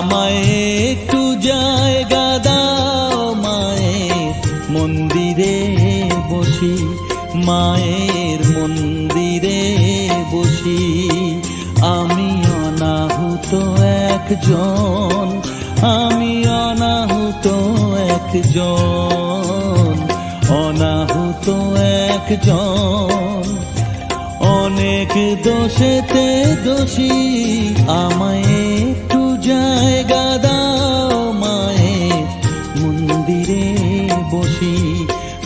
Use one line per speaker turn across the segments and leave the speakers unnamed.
আমায় একটু জায়গা দাও মায়ের মন্দিরে বসি, মায়ের মন্দিরে বসি। আমি অনাহুত একজন, আমি অনাহুত একজন, অনাহুত একজন। অনেক দোষেতে দোষী, আমায় একটু জায়গা দাও মায়ের মন্দিরে বসি,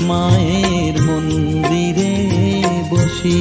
মায়ের মন্দিরে বসি।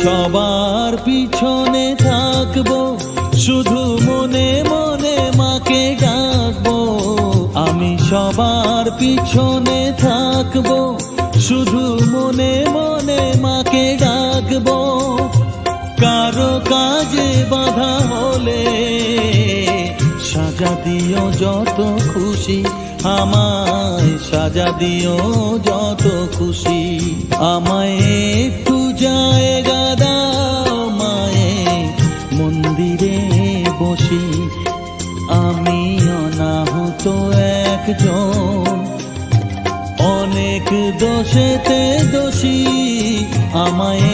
সবার পিছনে থাকবো, শুধু মনে মনে মাকে ডাকবো। আমি সবার পিছনে থাকবো, শুধু মনে মনে মাকে ডাকবো। কারো কাজে বাধা হলে সাজা দিও যত খুশি, আমায় সাজা দিও যত খুশি। আমায় একটু জায়গা দাও মায়ের মন্দিরে বসি, আমি অনাহুত একজন। অনেক দোষেতে দোষী, আমায়